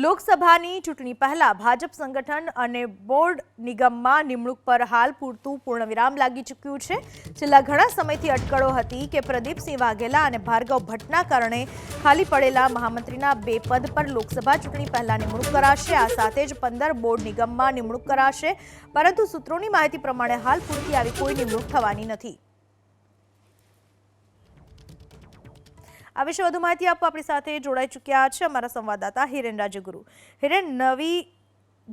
લોકસભાની ચૂંટણી પહેલા ભાજપ સંગઠન અને બોર્ડ નિગમમાં નિમણૂક પર હાલ પૂરતું પૂર્ણવિરામ લાગી ચૂક્યું છે। છેલ્લા ઘણા સમયથી અટકળો હતી કે પ્રદીપસિંહ વાઘેલા અને ભાર્ગવ ભટ્ટના કારણે ખાલી પડેલા મહામંત્રીના બે પદ પર લોકસભા ચૂંટણી પહેલા નિમણૂક કરાશે। આ સાથે જ 15 બોર્ડ નિગમમાં નિમણૂક કરાશે, પરંતુ સૂત્રોની માહિતી પ્રમાણે હાલ પૂરતી આવી કોઈ નિમણૂક થવાની નથી। આ વિશે વધુ માહિતી આપવા આપણી સાથે જોડાઈ ચૂક્યા છે અમારા સંવાદદાતા હિરેન રાજગુરુ। હિરેન, નવી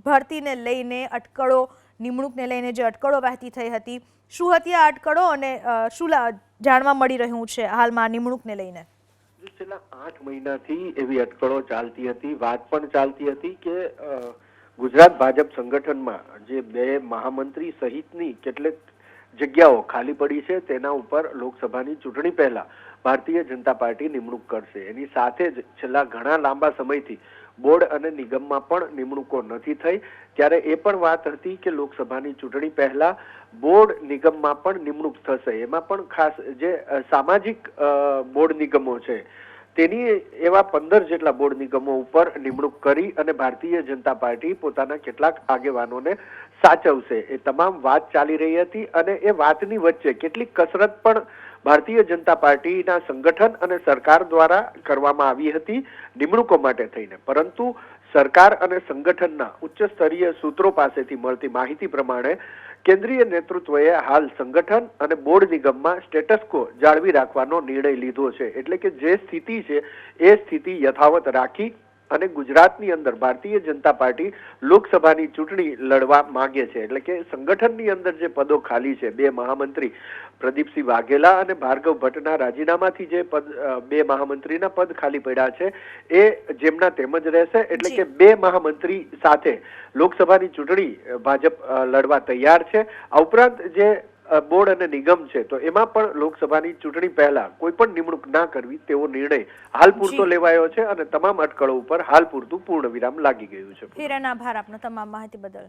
ભરતીને લઈને અટકળો, નિમણૂકને લઈને જે અટકળો વહેતી થઈ હતી, શું હતી આ અટકળો અને શું જાણવા મળી રહ્યું છે હાલમાં નિમણૂકને લઈને? છેલ્લા 8 મહિનાથી એવી અટકળો ચાલતી હતી, વાત પણ ચાલતી હતી કે ગુજરાત ભાજપ સંગઠનમાં જે બે મહામંત્રી સહિતની કેટલીક જગ્યાઓ ખાલી પડી છે, તેના ઉપર લોકસભાની ચૂંટણી પહેલા ભારતીય જનતા પાર્ટી નિમણૂક કરશે। એની સાથે જ છેલ્લા ઘણા લાંબા સમયથી બોર્ડ અને નિગમમાં પણ નિમણૂકો નથી થઈ, ત્યારે એ પણ વાત હતી કે લોકસભાની ચૂંટણી પહેલા બોર્ડ નિગમમાં પણ નિમણૂક થશે। એમાં પણ ખાસ જે સામાજિક બોર્ડ નિગમો છે તેની એવા 15 જેટલા બોર્ડ નિગમો ઉપર નિમણૂક કરી અને ભારતીય જનતા પાર્ટી પોતાના કેટલાક આગેવાનોને સાચવશે, એ તમામ વાત ચાલી રહી હતી। અને એ વાતની વચ્ચે કેટલીક કસરત પણ ભારતીય જનતા પાર્ટીના સંગઠન અને સરકાર દ્વારા કરવામાં આવી હતી નિમણૂકો માટે થઈને, પરંતુ સરકાર અને સંગઠનના ઉચ્ચ સ્તરીય સૂત્રો પાસેથી મળતી માહિતી પ્રમાણે કેન્દ્રીય નેતૃત્વએ હાલ સંગઠન અને બોર્ડ નિગમમાં સ્ટેટસ ક્વો જાળવી રાખવાનો નિર્ણય લીધો છે। એટલે કે જે સ્થિતિ છે એ સ્થિતિ યથાવત રાખી અને ગુજરાતની અંદર ભારતીય જનતા પાર્ટી લોકસભાની ચૂંટણી લડવા માંગે છે। એટલે કે સંગઠનની અંદર જે પદો ખાલી છે, બે મહામંત્રી પ્રદીપસિંહ વાઘેલા અને ભાર્ગવ ભટ્ટના રાજીનામાથી જે બે મહામંત્રીના પદ ખાલી પડ્યા છે એ જેમના તેમ જ રહેશે। એટલે કે બે મહામંત્રી સાથે લોકસભાની ચૂંટણી ભાજપ લડવા તૈયાર છે। આ ઉપરાંત જે બોર્ડ અને નિગમ છે તો એમાં પણ લોકસભાની ચૂંટણી પહેલા કોઈ પણ નિમણૂક ના કરવી તેવો નિર્ણય હાલ પૂરતો લેવાયો છે અને તમામ અટકળો ઉપર હાલ પૂરતું પૂર્ણ વિરામ લાગી ગયું છે। હિરેન, આભાર આપનો તમામ માહિતી બદલ।